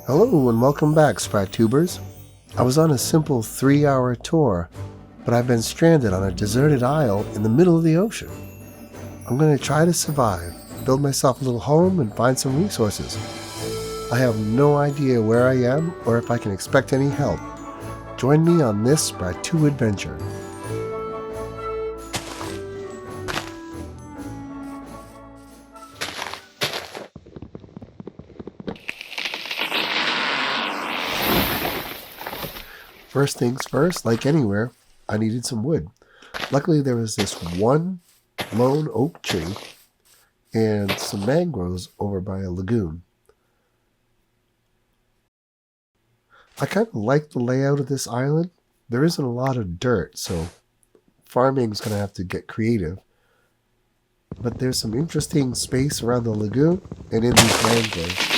Hello and welcome back, Sprattubers. I was on a simple 3-hour tour, but I've been stranded on a deserted isle in the middle of the ocean. I'm going to try to survive, build myself a little home, and find some resources. I have no idea where I am or if I can expect any help. Join me on this Sprattoo adventure. First things first, like anywhere, I needed some wood. Luckily, there was this one lone oak tree and some mangroves over by a lagoon. I kind of like the layout of this island. There isn't a lot of dirt, so farming's going to have to get creative. But there's some interesting space around the lagoon and in these mangroves.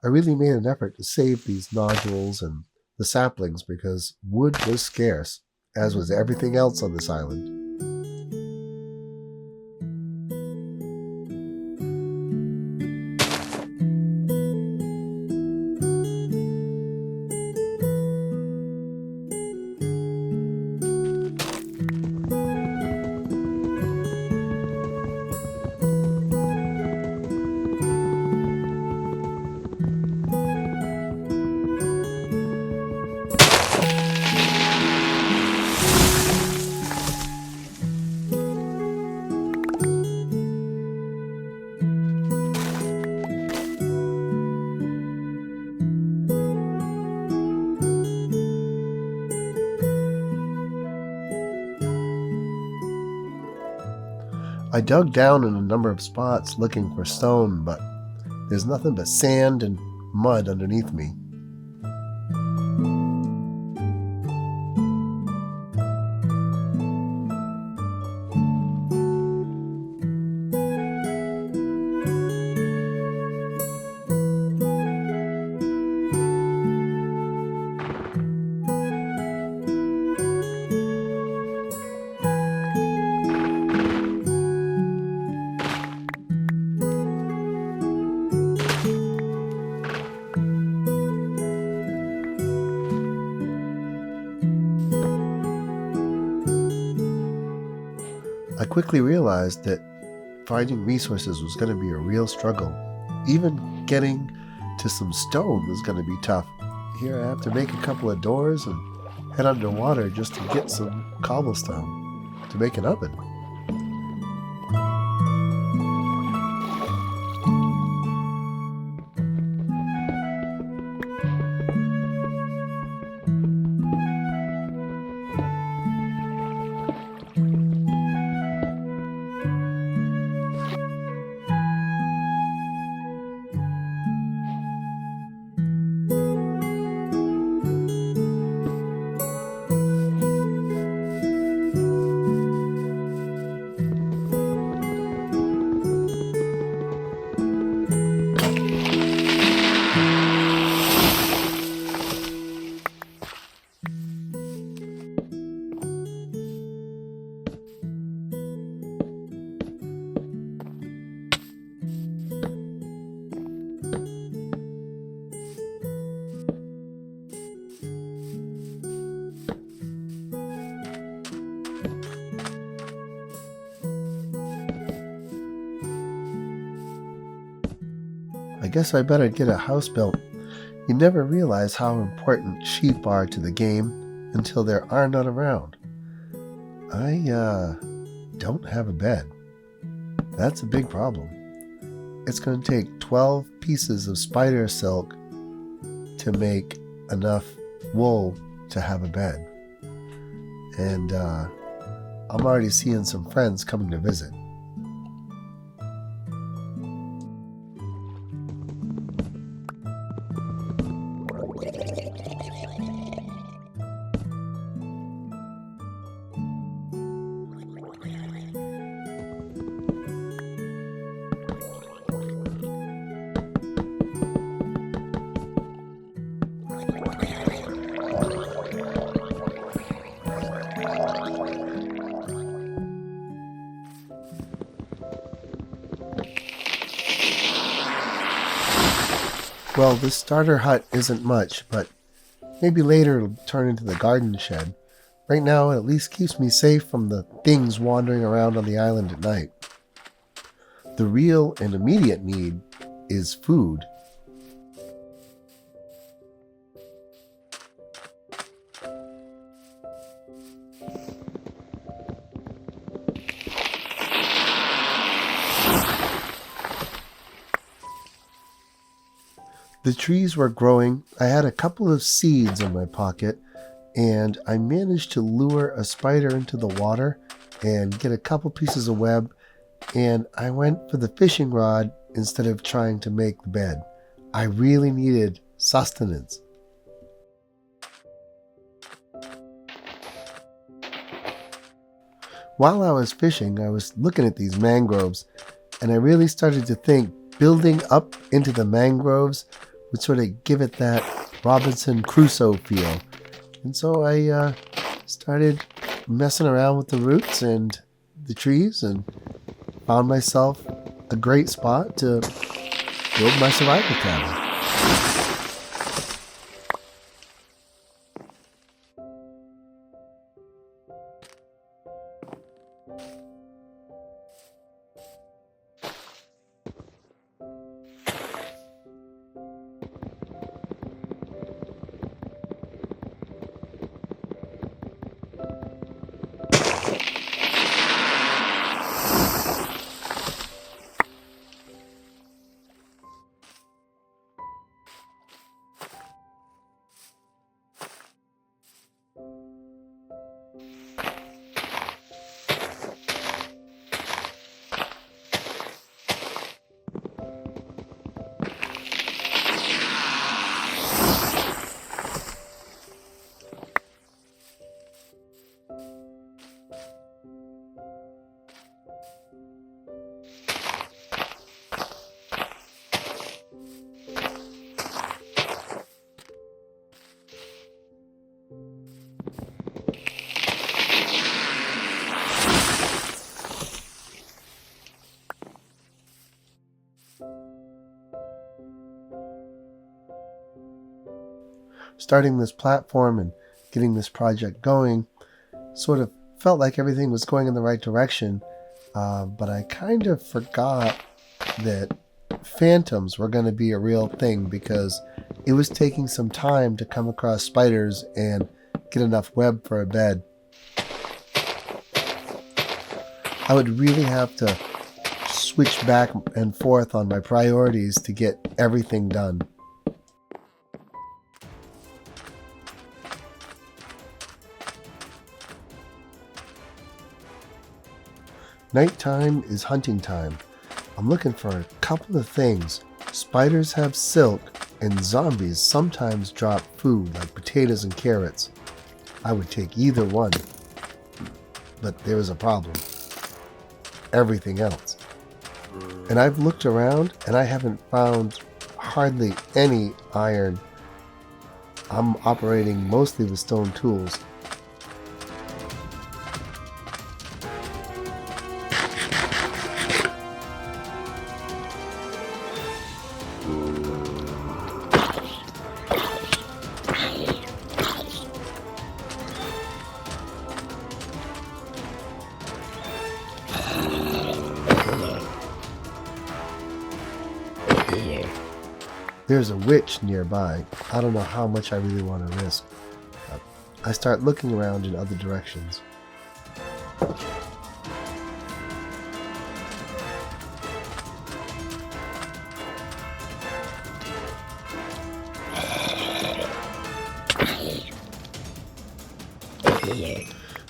I really made an effort to save these nodules and the saplings because wood was scarce, as was everything else on this island. I dug down in a number of spots looking for stone, but there's nothing but sand and mud underneath me. I quickly realized that finding resources was going to be a real struggle. Even getting to some stone was going to be tough. Here I have to make a couple of doors and head underwater just to get some cobblestone to make an oven. I guess I better get a house built. You never realize how important sheep are to the game until there are none around. I don't have a bed. That's a big problem. It's going to take 12 pieces of spider silk to make enough wool to have a bed. And I'm already seeing some friends coming to visit. Well, this starter hut isn't much, but maybe later it'll turn into the garden shed. Right now, it at least keeps me safe from the things wandering around on the island at night. The real and immediate need is food. The trees were growing. I had a couple of seeds in my pocket, and I managed to lure a spider into the water and get a couple pieces of web, and I went for the fishing rod instead of trying to make the bed. I really needed sustenance. While I was fishing, I was looking at these mangroves, and I really started to think building up into the mangroves would sort of give it that Robinson Crusoe feel. And so I started messing around with the roots and the trees and found myself a great spot to build my survival cabin. Starting this platform and getting this project going sort of felt like everything was going in the right direction, but I kind of forgot that phantoms were going to be a real thing because it was taking some time to come across spiders and get enough web for a bed. I would really have to switch back and forth on my priorities to get everything done. Nighttime is hunting time. I'm looking for a couple of things. Spiders have silk, and zombies sometimes drop food like potatoes and carrots. I would take either one, but there is a problem. Everything else. And I've looked around and I haven't found hardly any iron. I'm operating mostly with stone tools. There's a witch nearby. I don't know how much I really want to risk. I start looking around in other directions.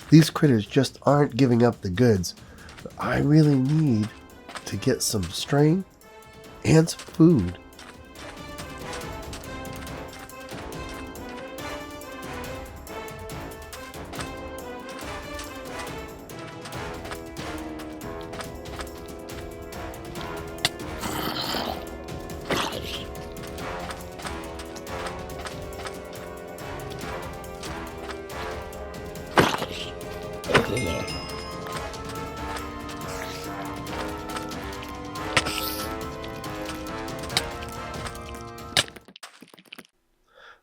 These critters just aren't giving up the goods. But I really need to get some string and some food.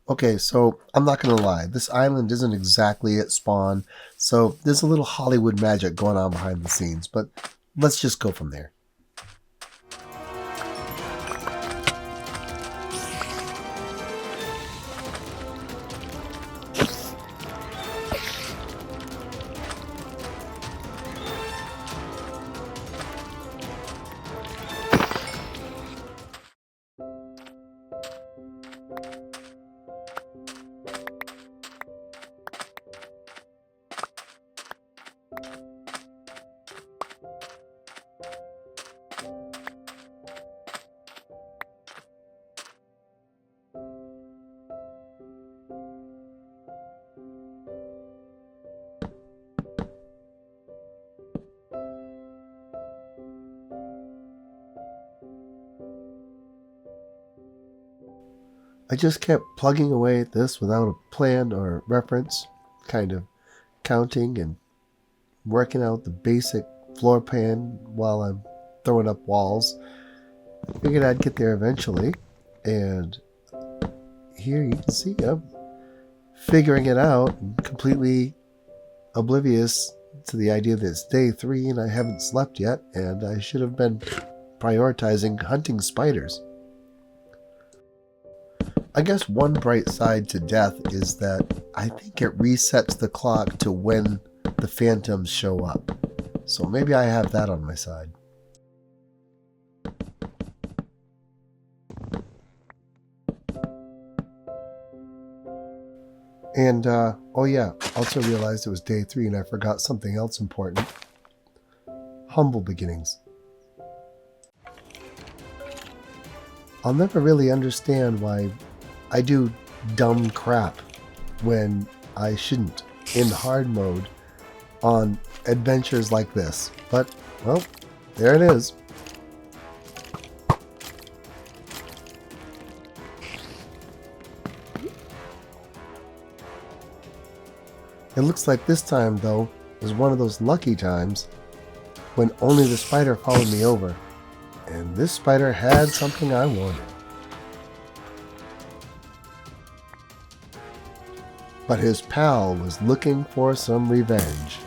Okay, so I'm not gonna lie, this island isn't exactly at spawn, so there's a little Hollywood magic going on behind the scenes, but let's just go from there. I just kept plugging away at this without a plan or reference, kind of counting and working out the basic floor plan while I'm throwing up walls. Figured I'd get there eventually, and here you can see I'm figuring it out and completely oblivious to the idea that it's day 3 and I haven't slept yet, and I should have been prioritizing hunting spiders. I guess one bright side to death is that I think it resets the clock to when the phantoms show up. So maybe I have that on my side. And, oh yeah, also realized it was day 3 and I forgot something else important. Humble beginnings. I'll never really understand why I do dumb crap when I shouldn't in hard mode on adventures like this. But, well, there it is. It looks like this time, though, is one of those lucky times when only the spider followed me over. And this spider had something I wanted. But his pal was looking for some revenge.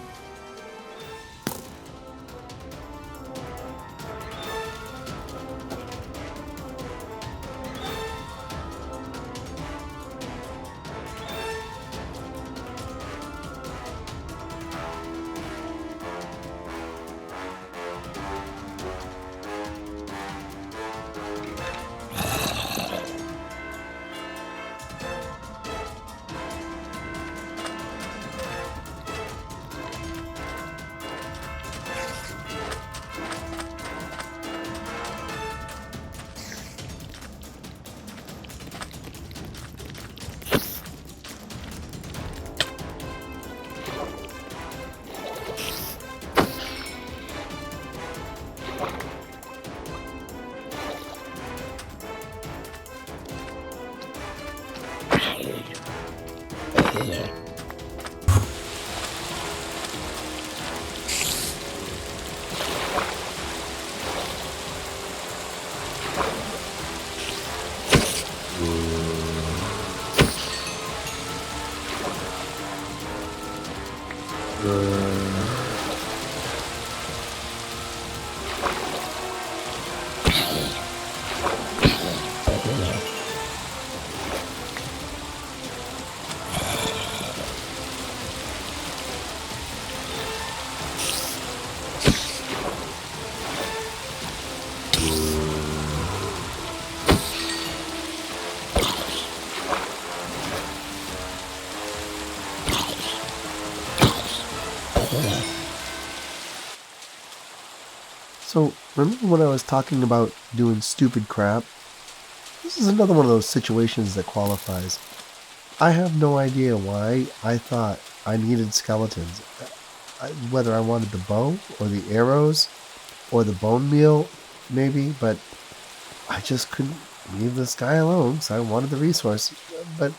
So, remember when I was talking about doing stupid crap? This is another one of those situations that qualifies. I have no idea why I thought I needed skeletons. Whether I wanted the bow, or the arrows, or the bone meal, maybe, but I just couldn't leave this guy alone, so I wanted the resource. But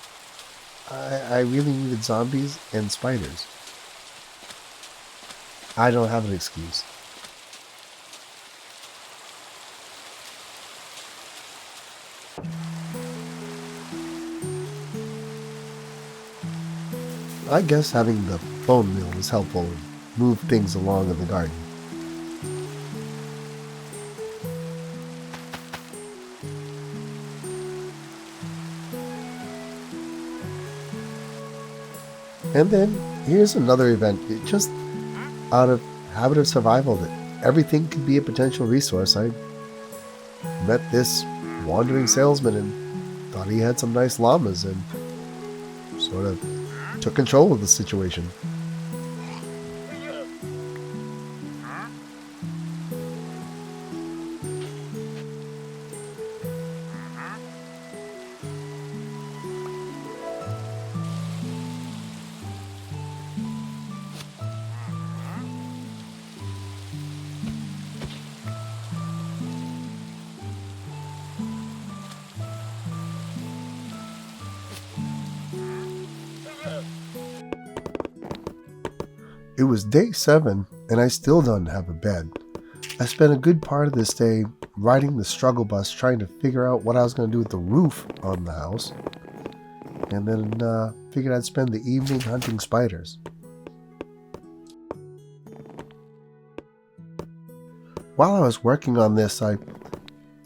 I really needed zombies and spiders. I don't have an excuse. I guess having the bone meal was helpful and moved things along in the garden. And then here's another event, just out of habit of survival, that everything could be a potential resource. I met this wandering salesman and thought he had some nice llamas and sort of took control of the situation. It was day 7 and I still don't have a bed. I spent a good part of this day riding the struggle bus trying to figure out what I was going to do with the roof on the house, and then figured I'd spend the evening hunting spiders. While I was working on this, I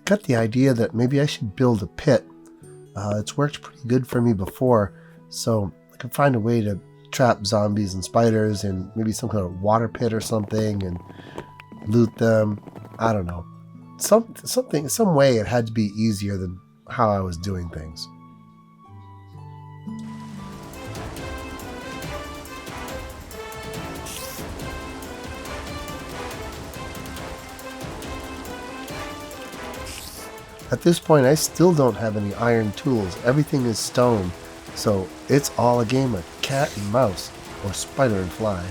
got the idea that maybe I should build a pit. It's worked pretty good for me before, so I could find a way to trap zombies and spiders in maybe some kind of water pit or something and loot them. I don't know. Some way it had to be easier than how I was doing things. At this point, I still don't have any iron tools. Everything is stone, so it's all a game of cat and mouse, or spider and fly.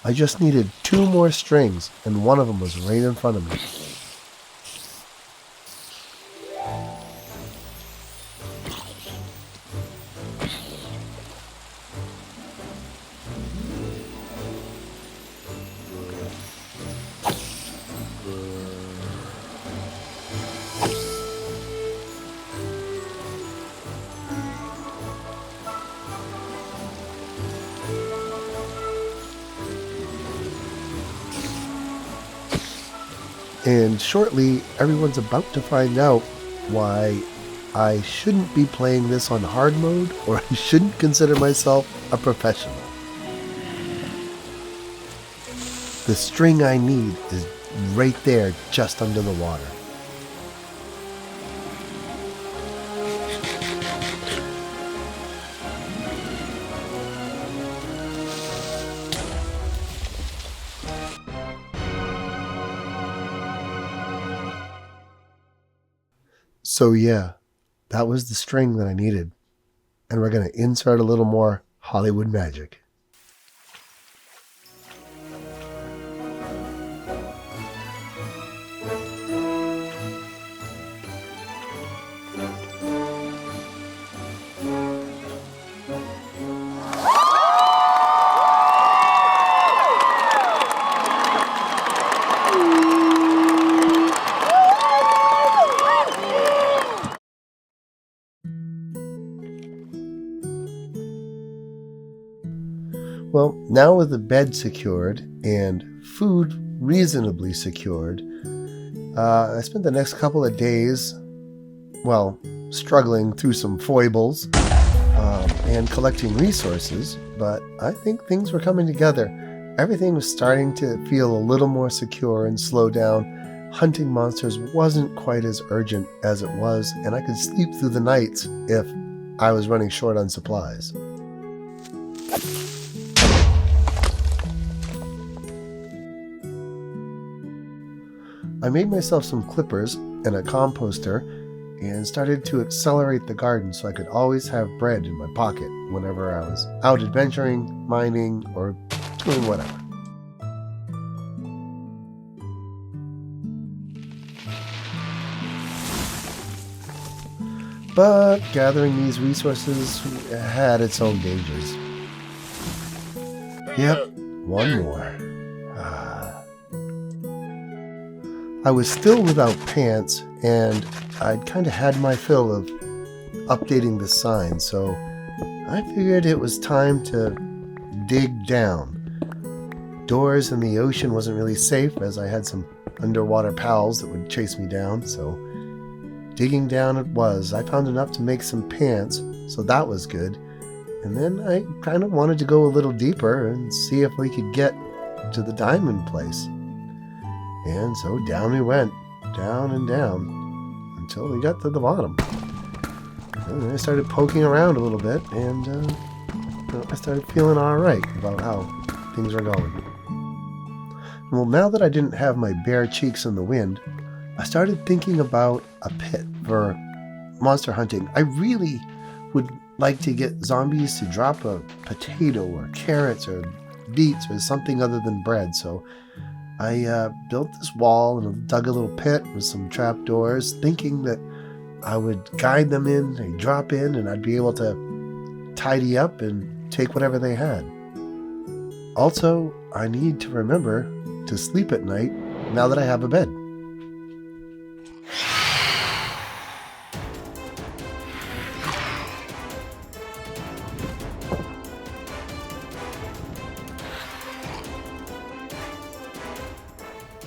I just needed 2 more strings, and one of them was right in front of me. And shortly, everyone's about to find out why I shouldn't be playing this on hard mode, or I shouldn't consider myself a professional. The string I need is right there, just under the water. So yeah, that was the string that I needed. And we're going to insert a little more Hollywood magic. Well, now with the bed secured and food reasonably secured, I spent the next couple of days well, struggling through some foibles and collecting resources, but I think things were coming together. Everything was starting to feel a little more secure and slow down. Hunting monsters wasn't quite as urgent as it was, and I could sleep through the nights if I was running short on supplies. I made myself some clippers and a composter and started to accelerate the garden so I could always have bread in my pocket whenever I was out adventuring, mining, or doing whatever. But gathering these resources had its own dangers. Yep, one more. I was still without pants, and I'd kind of had my fill of updating the sign, so I figured it was time to dig down. Doors in the ocean wasn't really safe, as I had some underwater pals that would chase me down, so digging down it was. I found enough to make some pants, so that was good. And then I kind of wanted to go a little deeper and see if we could get to the diamond place. And so down we went, down and down, until we got to the bottom. And then I started poking around a little bit, and I started feeling alright about how things were going. Well, now that I didn't have my bare cheeks in the wind, I started thinking about a pit for monster hunting. I really would like to get zombies to drop a potato or carrots or beets or something other than bread, so I built this wall and dug a little pit with some trapdoors, thinking that I would guide them in, they'd drop in, and I'd be able to tidy up and take whatever they had. Also, I need to remember to sleep at night now that I have a bed.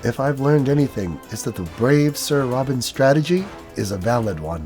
If I've learned anything, it's that the brave Sir Robin's strategy is a valid one.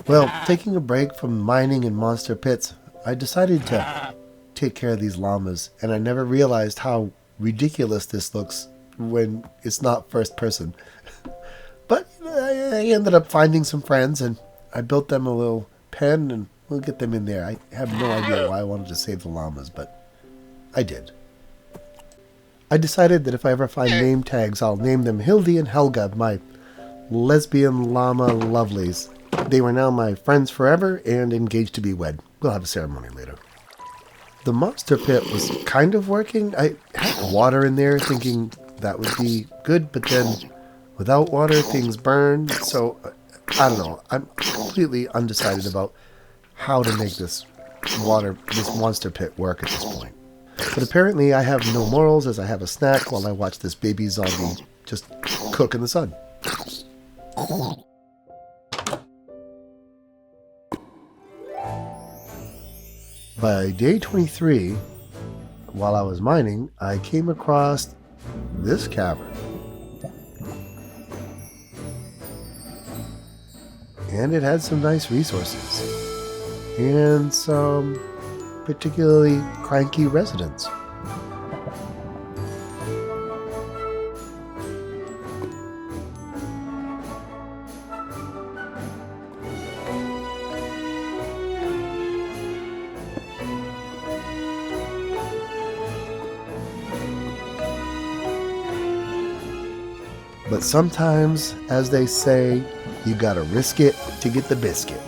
Well, taking a break from mining and monster pits, I decided to take care of these llamas, and I never realized how ridiculous this looks when it's not first person. But I ended up finding some friends, and I built them a little pen, and we'll get them in there. I have no idea why I wanted to save the llamas, but I did. I decided that if I ever find name tags, I'll name them Hildy and Helga, my lesbian llama lovelies. They were now my friends forever and engaged to be wed. We'll have a ceremony later. The monster pit was kind of working. I had water in there thinking that would be good, but then without water things burn. So I don't know. I'm completely undecided about how to make this monster pit work at this point. But apparently I have no morals as I have a snack while I watch this baby zombie just cook in the sun. By day 23, while I was mining, I came across this cavern. And it had some nice resources. And some particularly cranky residents. But sometimes, as they say, you gotta risk it to get the biscuit.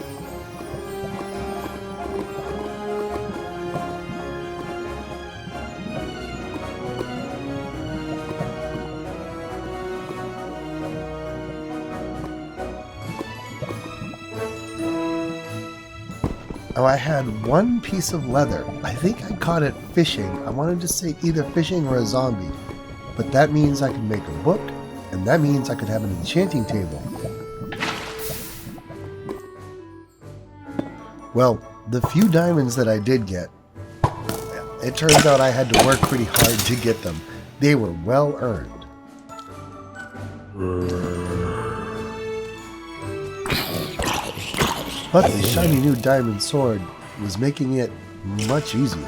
Oh, I had one piece of leather. I think I caught it fishing. I wanted to say either fishing or a zombie. But that means I could make a book, and that means I could have an enchanting table. Well, the few diamonds that I did get, it turns out I had to work pretty hard to get them. They were well earned. But the shiny new diamond sword was making it much easier.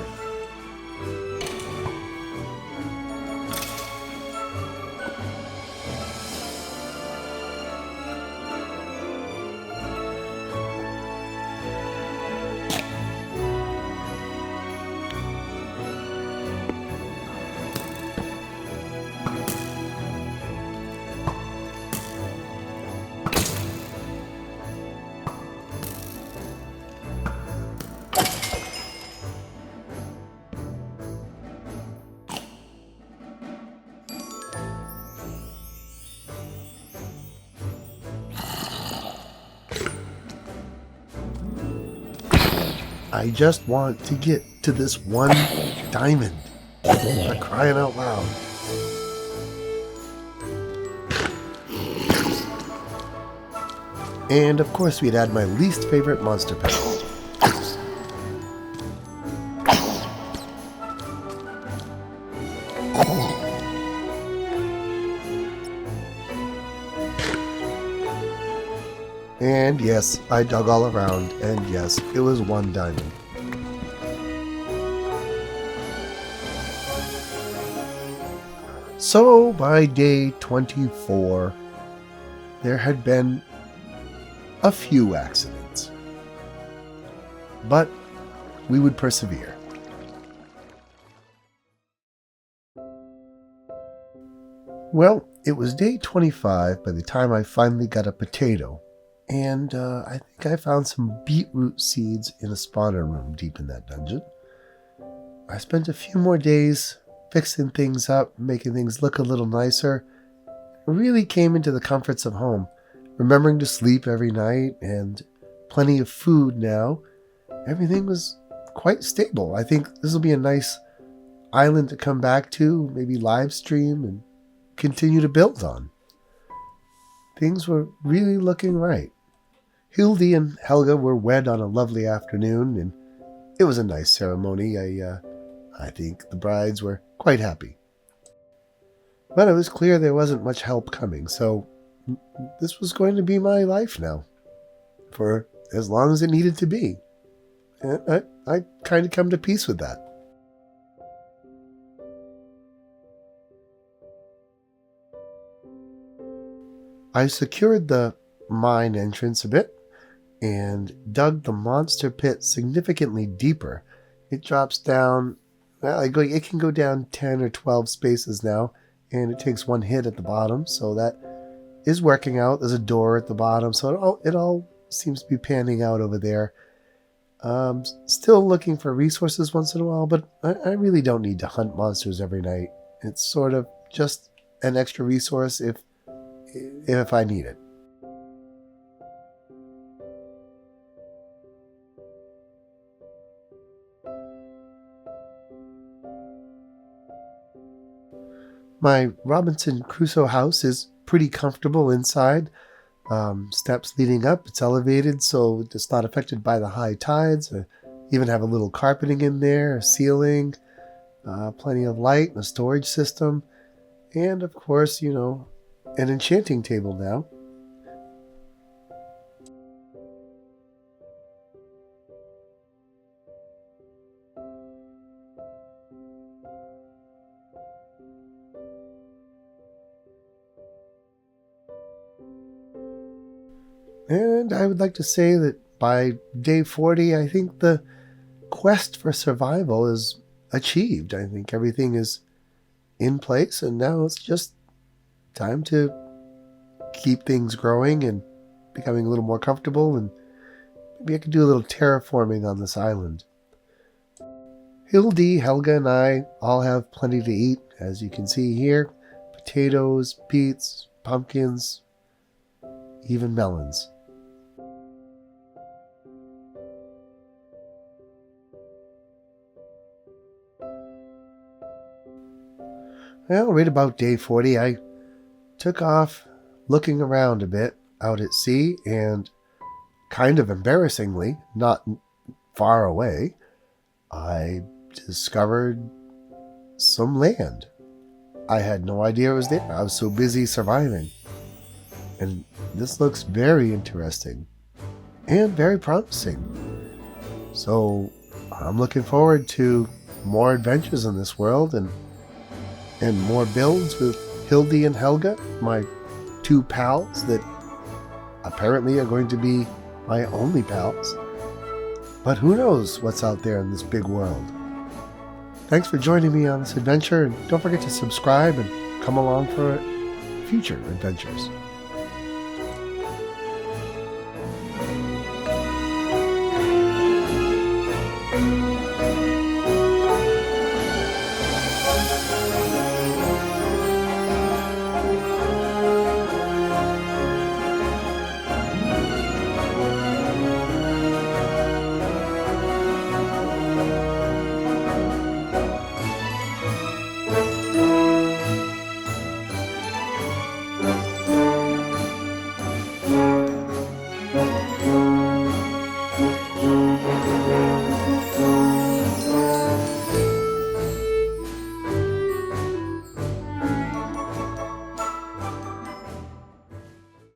I just want to get to this one diamond. For crying out loud. And of course we'd add my least favorite monster pet. And yes, I dug all around, and yes, it was one diamond. So by day 24, there had been a few accidents. But we would persevere. Well, it was day 25 by the time I finally got a potato. And I think I found some beetroot seeds in a spawner room deep in that dungeon. I spent a few more days fixing things up, making things look a little nicer. I really came into the comforts of home, remembering to sleep every night and plenty of food now. Everything was quite stable. I think this will be a nice island to come back to, maybe live stream and continue to build on. Things were really looking right. Hildy and Helga were wed on a lovely afternoon, and it was a nice ceremony. I think the brides were quite happy. But it was clear there wasn't much help coming, so this was going to be my life now, for as long as it needed to be. And I kind of come to peace with that. I secured the mine entrance a bit and dug the monster pit significantly deeper. It drops down, well, it can go down 10 or 12 spaces now, and it takes one hit at the bottom, so that is working out. There's a door at the bottom, so it all seems to be panning out over there. Still looking for resources once in a while, but I really don't need to hunt monsters every night. It's sort of just an extra resource if I need it. My Robinson Crusoe house is pretty comfortable inside. Steps leading up, it's elevated so it's not affected by the high tides. I even have a little carpeting in there, a ceiling, plenty of light, a storage system, and of course, an enchanting table now. And I would like to say that by day 40, I think the quest for survival is achieved. I think everything is in place, and now it's just time to keep things growing and becoming a little more comfortable, and maybe I could do a little terraforming on this island. Hildy, Helga, and I all have plenty to eat, as you can see here. Potatoes, beets, pumpkins, even melons. Well, right about day 40, I took off looking around a bit out at sea, and kind of embarrassingly, not far away, I discovered some land. I had no idea it was there. I was so busy surviving. And this looks very interesting and very promising. So I'm looking forward to more adventures in this world and more builds with Hildy and Helga, my two pals that apparently are going to be my only pals. But who knows what's out there in this big world. Thanks for joining me on this adventure, and don't forget to subscribe and come along for future adventures.